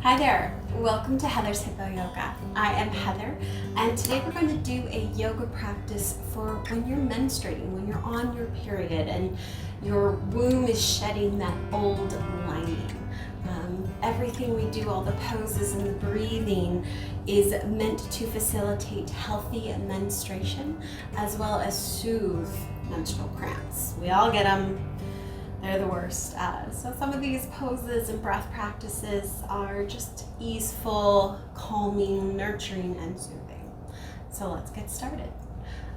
Hi there, welcome to Heather's Hippo Yoga. I am Heather, and today we're going to do a yoga practice for when you're menstruating, when you're on your period and your womb is shedding that old lining. Everything we do, all the poses and the breathing is meant to facilitate healthy menstruation as well as soothe menstrual cramps. We all get them. They're the worst. So some of these poses and breath practices are just easeful, calming, nurturing, and soothing. So let's get started.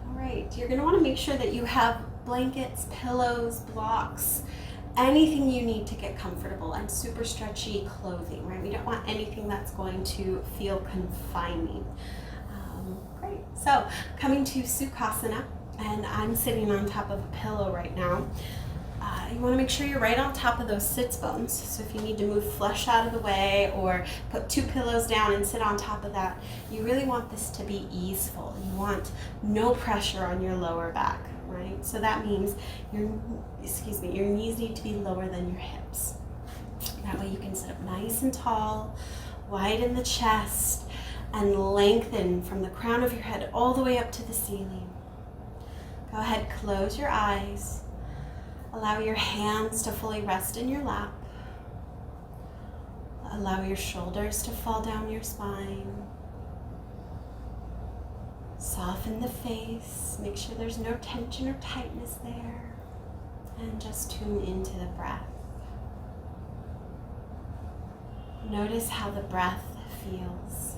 All right, you're gonna wanna make sure that you have blankets, pillows, blocks, anything you need to get comfortable, and super stretchy clothing, right? We don't want anything that's going to feel confining. Great, so coming to Sukhasana, and I'm sitting on top of a pillow right now. You want to make sure you're right on top of those sits bones. So if you need to move flesh out of the way or put two pillows down and sit on top of that, you really want this to be easeful. You want no pressure on your lower back, right? So that means your knees need to be lower than your hips. That way you can sit up nice and tall, widen the chest, and lengthen from the crown of your head all the way up to the ceiling. Go ahead, close your eyes. Allow your hands to fully rest in your lap. Allow your shoulders to fall down your spine. Soften the face. Make sure there's no tension or tightness there. And just tune into the breath. Notice how the breath feels.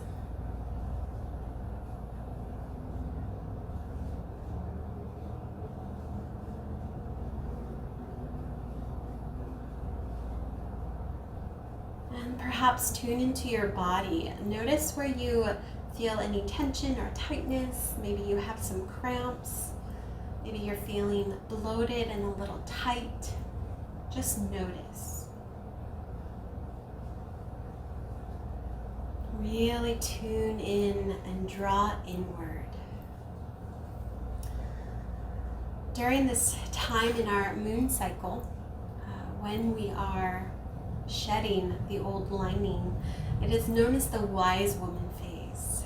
Perhaps tune into your body. Notice where you feel any tension or tightness. Maybe you have some cramps. Maybe you're feeling bloated and a little tight. Just notice. Really tune in and draw inward. During this time in our moon cycle, when we are shedding the old lining, it is known as the wise woman phase.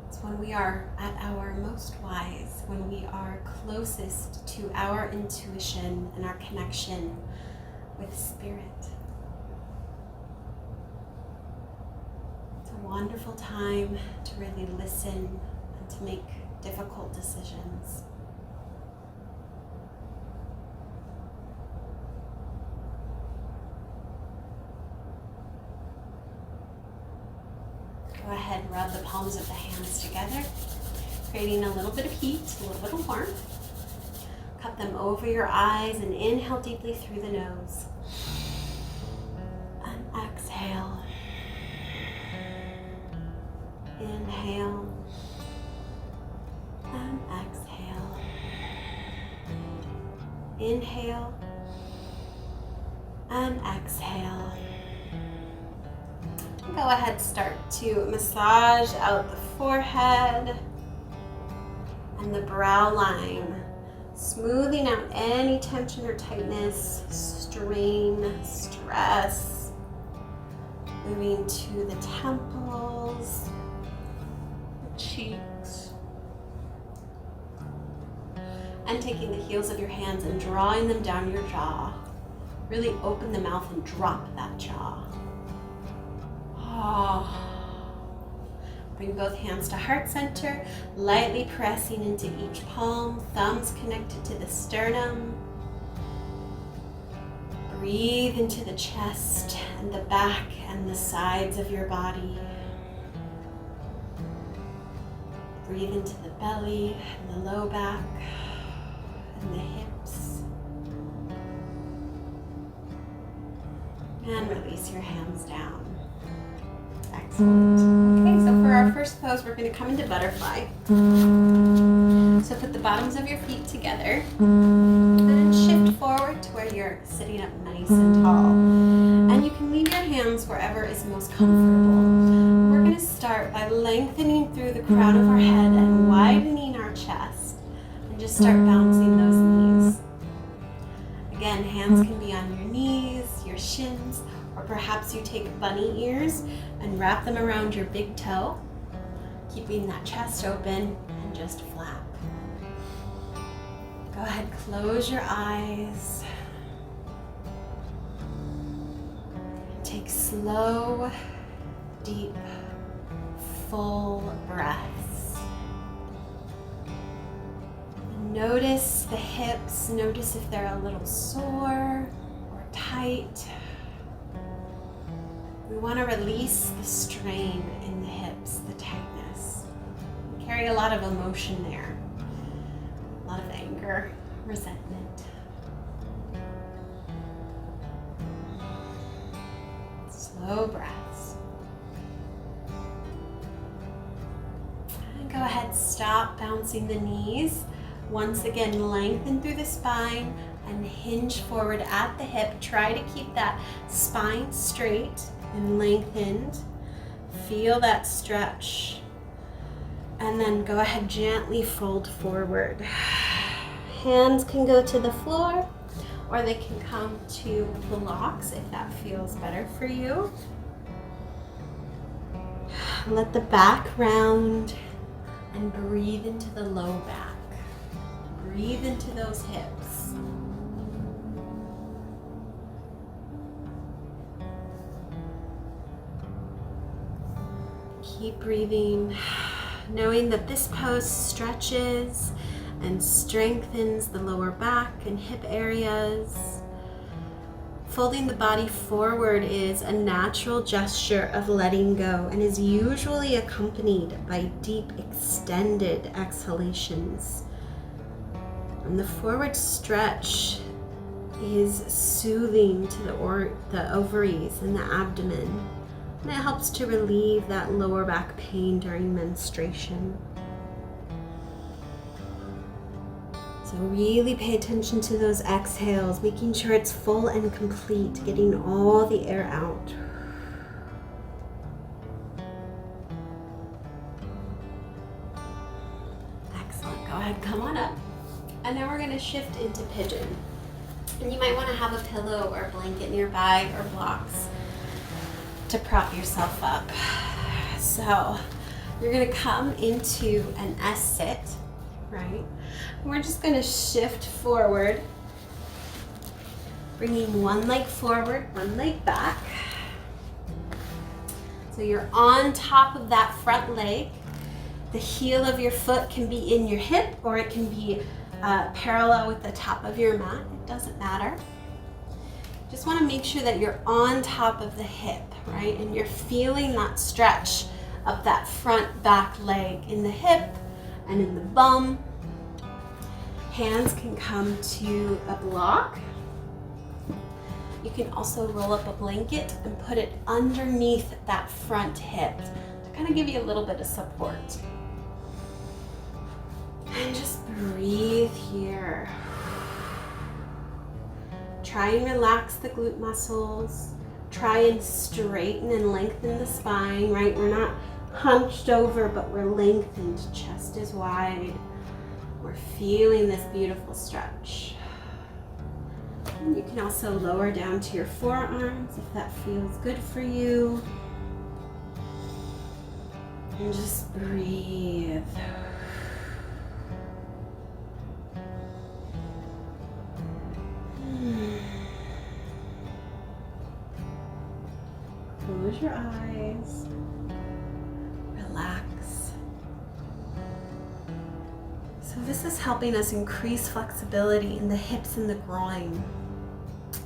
It's when we are at our most wise, when we are closest to our intuition and our connection with spirit. It's a wonderful time to really listen and to make difficult decisions. Go ahead and rub the palms of the hands together, creating a little bit of heat, a little bit of warmth. Cup them over your eyes and inhale deeply through the nose. And exhale. Inhale. And exhale. Inhale. And exhale. Go ahead, start to massage out the forehead and the brow line, smoothing out any tension or tightness, strain, stress, moving to the temples, the cheeks, and taking the heels of your hands and drawing them down your jaw. Really open the mouth and drop that jaw. Bring both hands to heart center, lightly pressing into each palm, thumbs connected to the sternum. Breathe into the chest and the back and the sides of your body. Breathe into the belly and the low back and the hips. And release your hands down. Excellent. Okay, so for our first pose, we're going to come into butterfly. So put the bottoms of your feet together and shift forward to where you're sitting up nice and tall. And you can leave your hands wherever is most comfortable. We're going to start by lengthening through the crown of our head and widening our chest. And just start bouncing those knees. Again, hands can be on your knees, your shins, Or perhaps you take bunny ears and wrap them around your big toe, keeping that chest open and just flap. Go ahead, close your eyes. Take slow, deep, full breaths. Notice the hips. Notice if they're a little sore or tight. We want to release the strain in the hips, the tightness. We carry a lot of emotion there. A lot of anger, resentment. Slow breaths. And go ahead, stop bouncing the knees. Once again, lengthen through the spine and hinge forward at the hip. Try to keep that spine straight and lengthened. Feel that stretch. And then go ahead, gently fold forward. Hands can go to the floor, or they can come to blocks if that feels better for you. Let the back round and breathe into the low back. Breathe into those hips. Keep breathing, knowing that this pose stretches and strengthens the lower back and hip areas. Folding the body forward is a natural gesture of letting go and is usually accompanied by deep, extended exhalations. And the forward stretch is soothing to the ovaries and the abdomen, and it helps to relieve that lower back pain during menstruation. So really pay attention to those exhales, making sure it's full and complete, getting all the air out. Excellent. Go ahead, come on up. And now we're going to shift into pigeon. And you might want to have a pillow or a blanket nearby or blocks to prop yourself up. So you're going to come into an S-sit, right? We're just going to shift forward, bringing one leg forward, one leg back. So you're on top of that front leg. The heel of your foot can be in your hip, or it can be parallel with the top of your mat. It doesn't matter. Just want to make sure that you're on top of the hip, right? And you're feeling that stretch of that front back leg in the hip and in the bum. Hands can come to a block. You can also roll up a blanket and put it underneath that front hip to kind of give you a little bit of support. And just breathe here. Try and relax the glute muscles. Try and straighten and lengthen the spine, right? We're not hunched over, but we're lengthened. Chest is wide. We're feeling this beautiful stretch. And you can also lower down to your forearms if that feels good for you. And just breathe. Close your eyes. Relax. So this is helping us increase flexibility in the hips and the groin.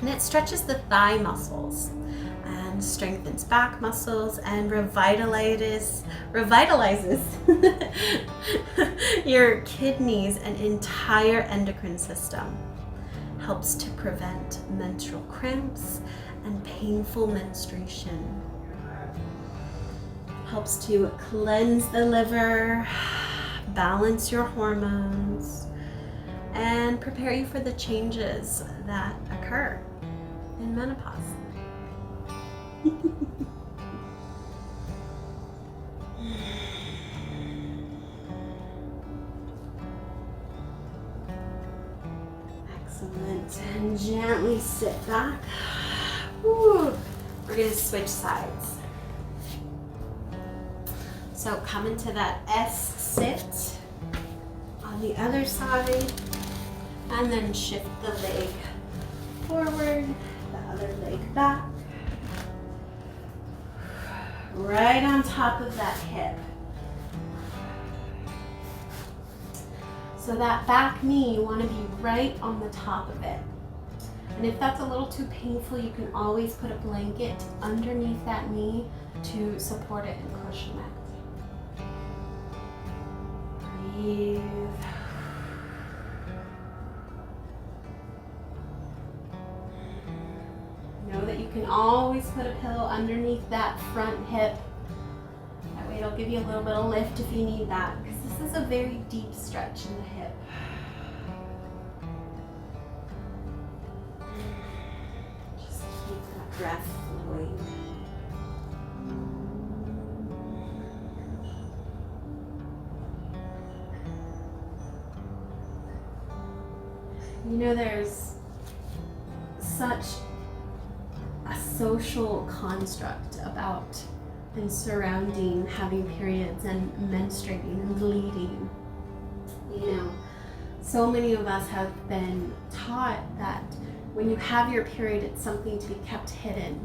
And it stretches the thigh muscles and strengthens back muscles and revitalizes your kidneys and entire endocrine system. Helps to prevent menstrual cramps and painful menstruation. Helps to cleanse the liver, balance your hormones, and prepare you for the changes that occur in menopause. Excellent. And gently sit back. Ooh. we're gonna switch sides. So come into that S sit on the other side, and then shift the leg forward, the other leg back. Right on top of that hip. So that back knee, you want to be right on the top of it. And if that's a little too painful, you can always put a blanket underneath that knee to support it and cushion it. Breathe. Know that you can always put a pillow underneath that front hip. That way it'll give you a little bit of lift if you need that, because this is a very deep stretch in the hip. Just keep that breath flowing. You know, there's such a social construct about and surrounding having periods and menstruating and bleeding. You know, so many of us have been taught that when you have your period, it's something to be kept hidden,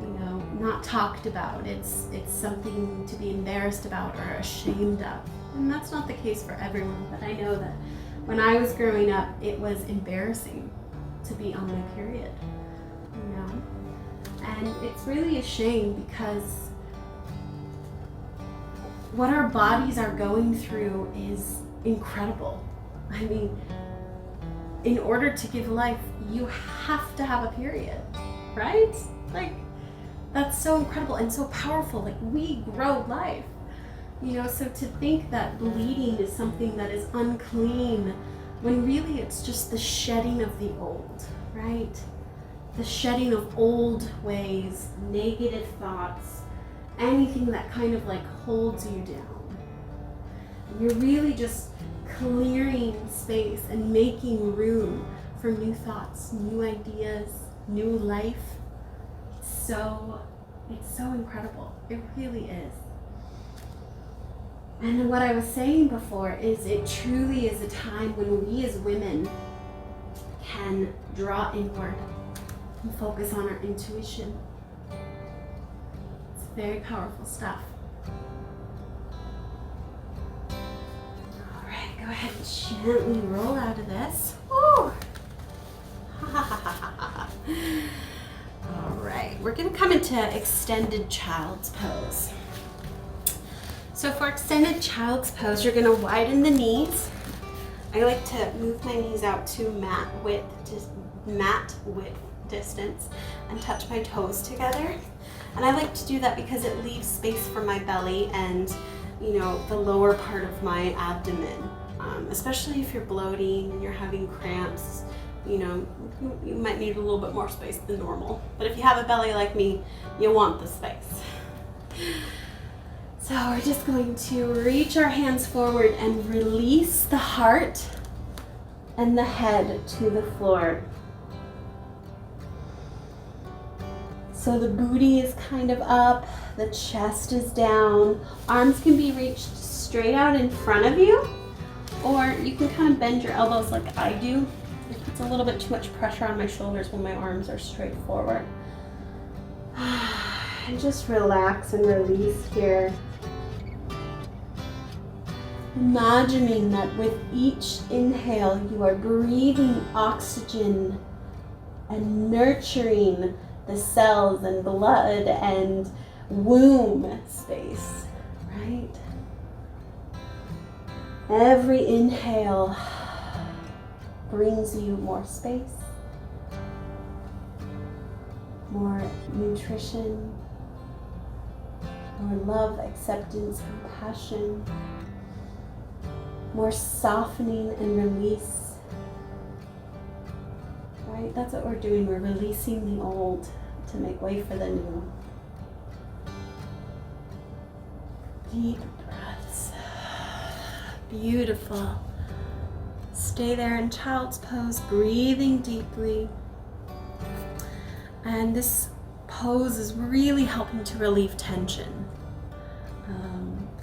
you know, not talked about. It's something to be embarrassed about or ashamed of. And that's not the case for everyone, but I know that when I was growing up, it was embarrassing to be on my period, you know? And it's really a shame, because what our bodies are going through is incredible. I mean, in order to give life, you have to have a period, right? Like, that's so incredible and so powerful. Like, we grow life, you know, so to think that bleeding is something that is unclean, when really it's just the shedding of the old, right? The shedding of old ways, negative thoughts, anything that kind of like holds you down. And you're really just clearing space and making room for new thoughts, new ideas, new life. So it's so incredible. It really is. And what I was saying before is it truly is a time when we as women can draw inward and focus on our intuition. It's very powerful stuff. All right, go ahead and gently roll out of this. Woo! All right, we're gonna come into extended child's pose. So for extended child's pose, you're gonna widen the knees. I like to move my knees out to mat width distance and touch my toes together. And I like to do that because it leaves space for my belly and, you know, the lower part of my abdomen. Especially if you're bloating and you're having cramps, you know, you might need a little bit more space than normal. But if you have a belly like me, you want the space. So we're just going to reach our hands forward and release the heart and the head to the floor. So the booty is kind of up, the chest is down. Arms can be reached straight out in front of you, or you can kind of bend your elbows like I do. It puts a little bit too much pressure on my shoulders when my arms are straight forward. And just relax and release here. Imagining that with each inhale, you are breathing oxygen and nurturing the cells and blood and womb space, right? Every inhale brings you more space, more nutrition, more love, acceptance, compassion, more softening and release, right? That's what we're doing. We're releasing the old to make way for the new. Deep breaths. Beautiful. Stay there in child's pose, breathing deeply. And this pose is really helping to relieve tension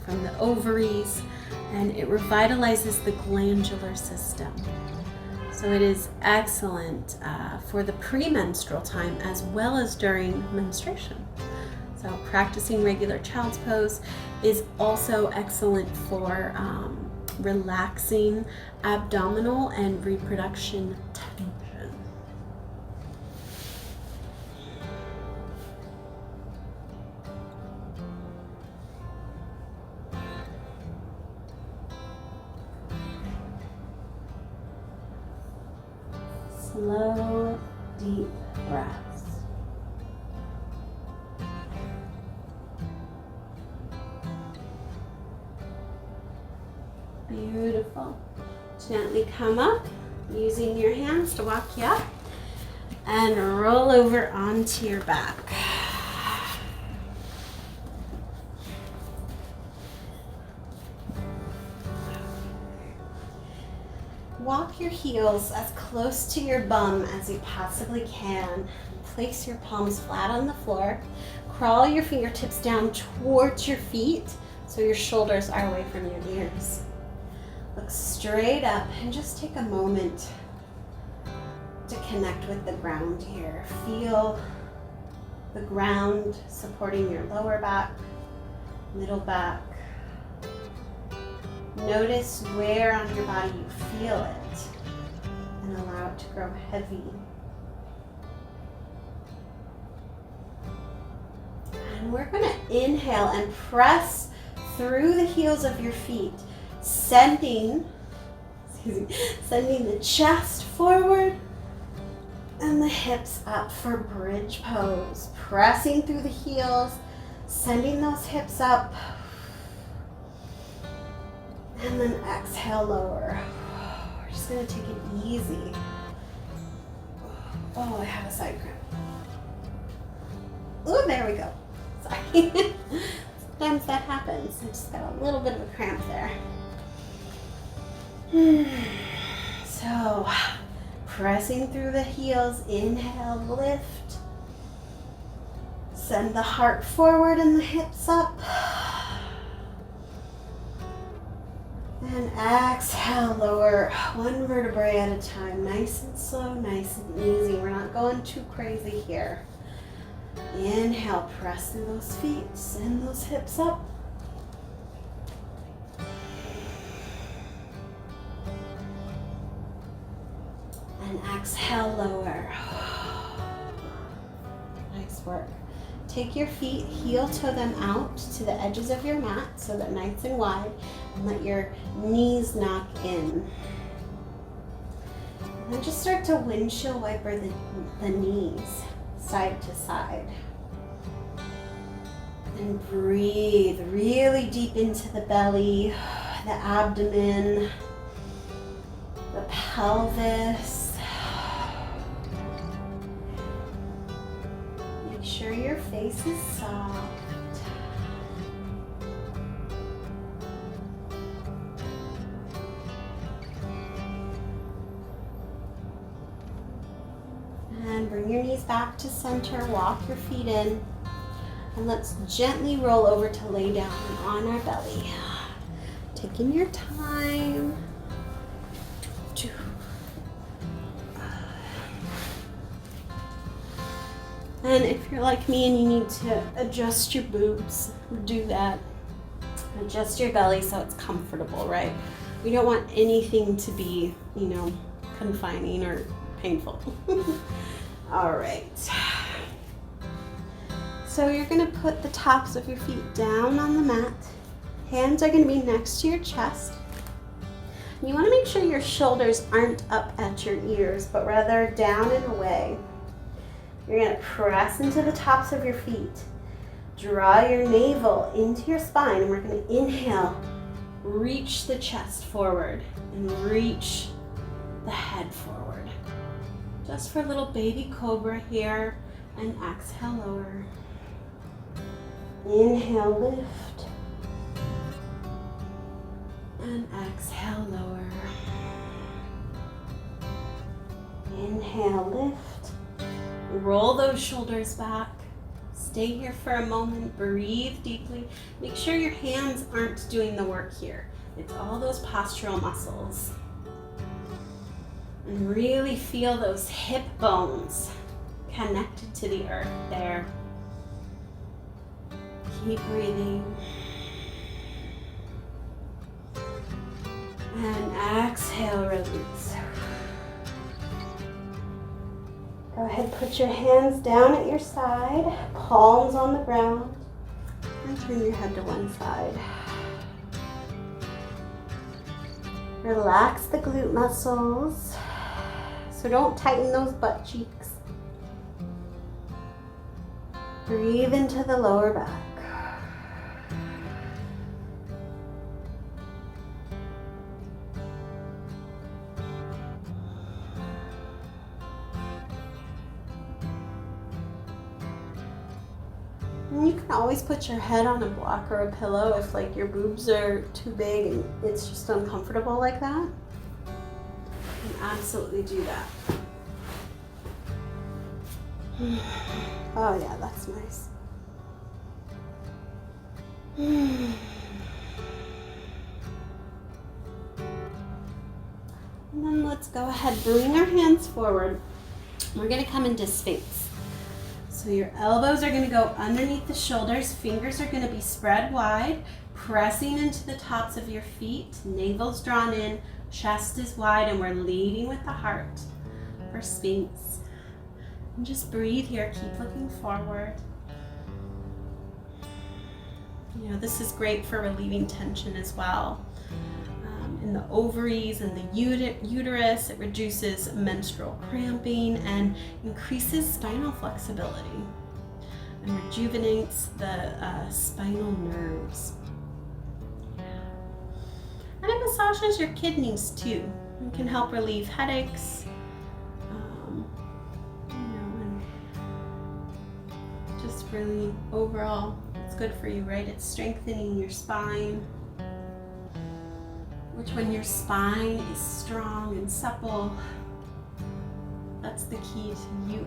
from the ovaries, and it revitalizes the glandular system. So it is excellent for the premenstrual time as well as during menstruation. So practicing regular child's pose is also excellent for relaxing abdominal and reproduction tension. Slow, deep breaths. Beautiful. Gently come up, using your hands to walk you up, and roll over onto your back. Walk your heels as close to your bum as you possibly can. Place your palms flat on the floor. Crawl your fingertips down towards your feet so your shoulders are away from your ears. Look straight up and just take a moment to connect with the ground here. Feel the ground supporting your lower back, middle back. Notice where on your body you feel it and allow it to grow heavy. And we're going to inhale and press through the heels of your feet, sending the chest forward and the hips up for bridge pose. Pressing through the heels, sending those hips up. And then exhale, lower. We're just going to take it easy. Oh, I have a side cramp. Oh, there we go. Sorry. Sometimes that happens. I just got a little bit of a cramp there. So, pressing through the heels, inhale, lift. Send the heart forward and the hips up. And exhale, lower one vertebrae at a time. Nice and slow, nice and easy. We're not going too crazy here. Inhale, press through those feet, send those hips up. And exhale, lower. Nice work. Take your feet, heel toe them out to the edges of your mat so that nice and wide, and let your knees knock in. And then just start to windshield wiper the knees side to side. And breathe really deep into the belly, the abdomen, the pelvis. Make sure your face is soft. And bring your knees back to center, walk your feet in, and let's gently roll over to lay down on our belly. Taking your time. And if you're like me and you need to adjust your boobs, do that. Adjust your belly so it's comfortable, right? We don't want anything to be, confining or painful. All right. So you're going to put the tops of your feet down on the mat. Hands are going to be next to your chest. You want to make sure your shoulders aren't up at your ears, but rather down and away. You're going to press into the tops of your feet. Draw your navel into your spine, and we're going to inhale, reach the chest forward, and reach the head forward. Just for a little baby cobra here, and exhale, lower. Inhale, lift, and exhale, lower. Inhale, lift. Roll those shoulders back. Stay here for a moment, breathe deeply. Make sure your hands aren't doing the work here. It's all those postural muscles. And really feel those hip bones connected to the earth there. Keep breathing. And exhale, release. Go ahead, put your hands down at your side, palms on the ground, and turn your head to one side. Relax the glute muscles, so don't tighten those butt cheeks. Breathe into the lower back. And you can always put your head on a block or a pillow if like your boobs are too big and it's just uncomfortable like that. You can absolutely do that. Oh yeah, that's nice. And then let's go ahead, bring our hands forward. We're gonna come into Sphinx. So your elbows are gonna go underneath the shoulders, fingers are gonna be spread wide, pressing into the tops of your feet, navel's drawn in, chest is wide, and we're leading with the heart for Sphinx. And just breathe here, keep looking forward. You know, this is great for relieving tension as well. In the ovaries and the uterus, it reduces menstrual cramping and increases spinal flexibility and rejuvenates the spinal nerves. And it massages your kidneys too. It can help relieve headaches. And just really overall, it's good for you, right? It's strengthening your spine. Which when your spine is strong and supple, that's the key to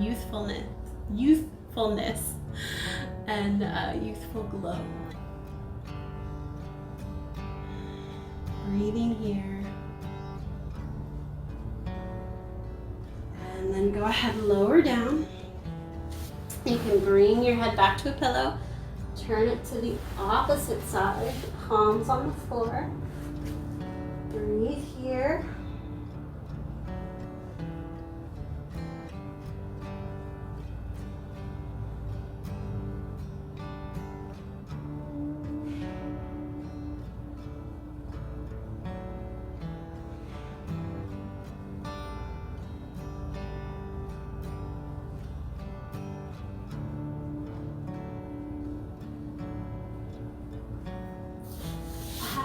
youthfulness and youthful glow. Breathing here. And then go ahead and lower down. You can bring your head back to a pillow. Turn it to the opposite side, palms on the floor. Breathe here.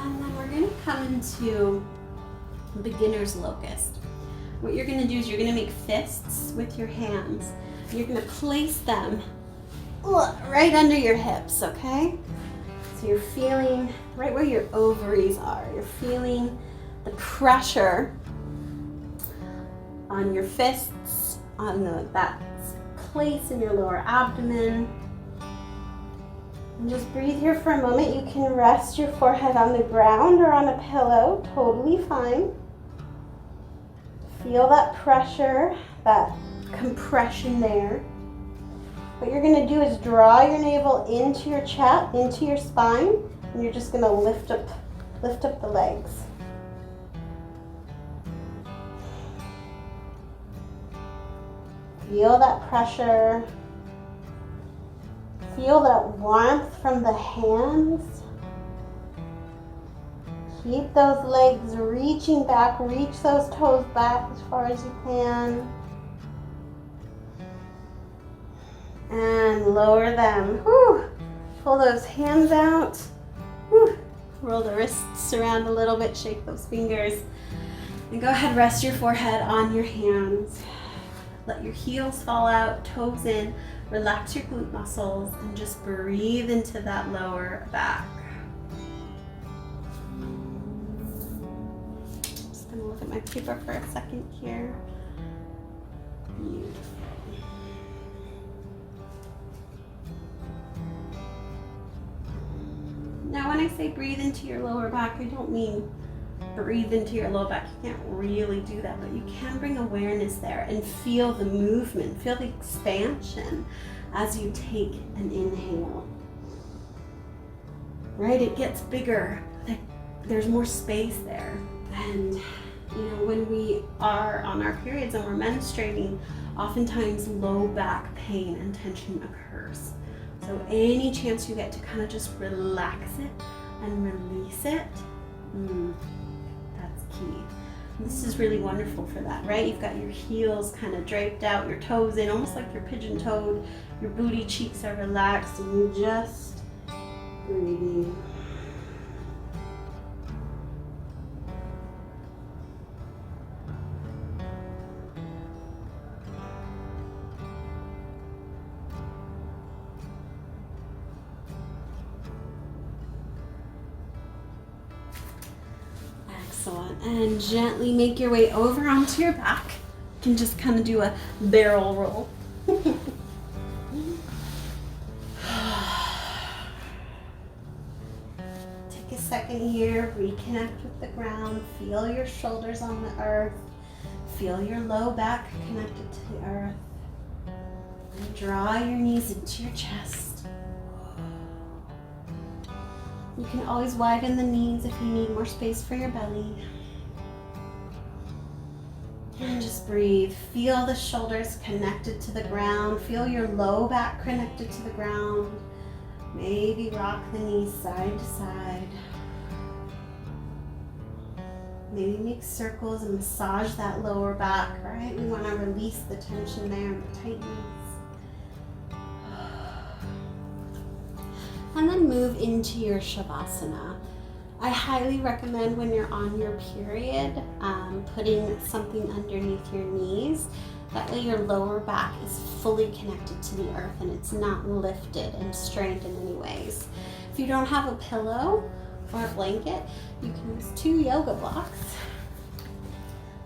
And then we're going to come into beginner's locust. What you're going to do is you're going to make fists with your hands. You're going to place them right under your hips, okay? So you're feeling right where your ovaries are. You're feeling the pressure on your fists, on that place in your lower abdomen. And just breathe here for a moment. You can rest your forehead on the ground or on a pillow, totally fine. Feel that pressure, that compression there. What you're going to do is draw your navel into your chest, into your spine, and you're just going to lift up the legs. Feel that pressure. Feel that warmth from the hands. Keep those legs reaching back. Reach those toes back as far as you can. And lower them. Whew. Pull those hands out. Whew. Roll the wrists around a little bit. Shake those fingers. And go ahead, rest your forehead on your hands. Let your heels fall out, toes in. Relax your glute muscles and just breathe into that lower back. Just gonna look at my paper for a second here. Beautiful. I say breathe into your lower back, I don't mean breathe into your lower back. You can't really do that, but you can bring awareness there and feel the movement, feel the expansion as you take an inhale. Right? It gets bigger. There's more space there. And you know, when we are on our periods and we're menstruating, oftentimes low back pain and tension occurs. So any chance you get to kind of just relax it and release it, that's key. And this is really wonderful for that, right? You've got your heels kind of draped out, your toes in, almost like you're pigeon-toed. Your booty cheeks are relaxed, and you're just breathing. Excellent. And gently make your way over onto your back. You can just kind of do a barrel roll. Take a second here, reconnect with the ground, feel your shoulders on the earth, feel your low back connected to the earth, and draw your knees into your chest. You can always widen the knees if you need more space for your belly. And just breathe. Feel the shoulders connected to the ground. Feel your low back connected to the ground. Maybe rock the knees side to side. Maybe make circles and massage that lower back, right? We want to release the tension there and the tightness. And then move into your Savasana. I highly recommend when you're on your period, putting something underneath your knees. That way your lower back is fully connected to the earth and it's not lifted and strained in any ways. If you don't have a pillow or a blanket, you can use 2 yoga blocks.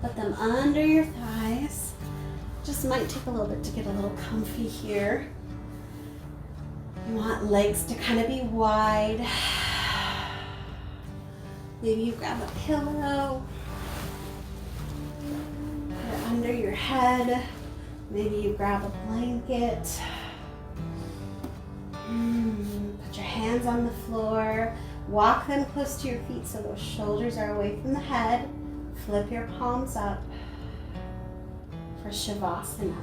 Put them under your thighs. Just might take a little bit to get a little comfy here. You want legs to kind of be wide. Maybe you grab a pillow, put it under your head. Maybe you grab a blanket. Put your hands on the floor. Walk them close to your feet so those shoulders are away from the head. Flip your palms up for Savasana.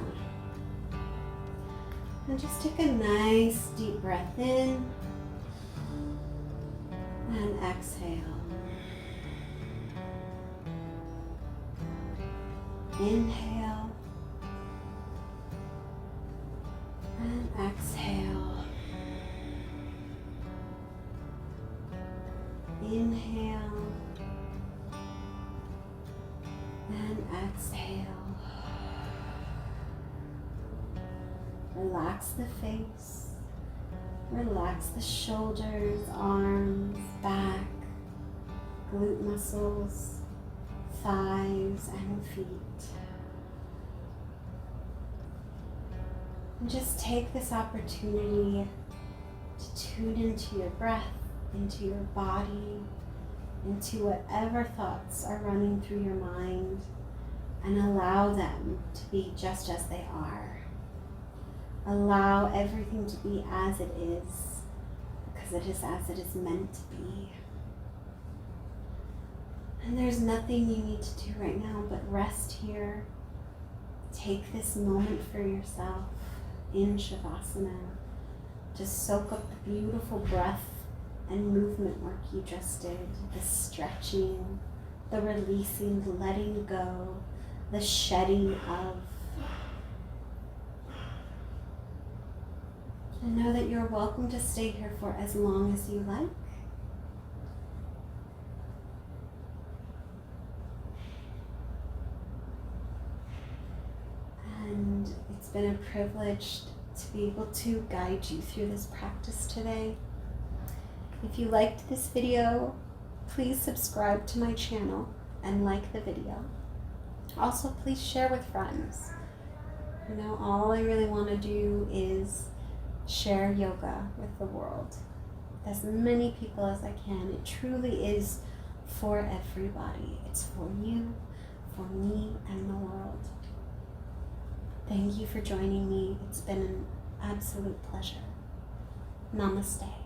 And just take a nice deep breath in and exhale. Inhale and exhale. Inhale and exhale. Relax the face, relax the shoulders, arms, back, glute muscles, thighs and feet. And just take this opportunity to tune into your breath, into your body, into whatever thoughts are running through your mind, and allow them to be just as they are. Allow everything to be as it is, because it is as it is meant to be. And there's nothing you need to do right now but rest here. Take this moment for yourself in Savasana to soak up the beautiful breath and movement work you just did, the stretching, the releasing, the letting go, the shedding of. And know that you're welcome to stay here for as long as you like. And it's been a privilege to be able to guide you through this practice today. If you liked this video, please subscribe to my channel and like the video. Also, please share with friends. You know, all I really want to do is share yoga with the world. with as many people as I can. It truly is for everybody. It's for you, for me, and the world. Thank you for joining me. It's been an absolute pleasure. Namaste.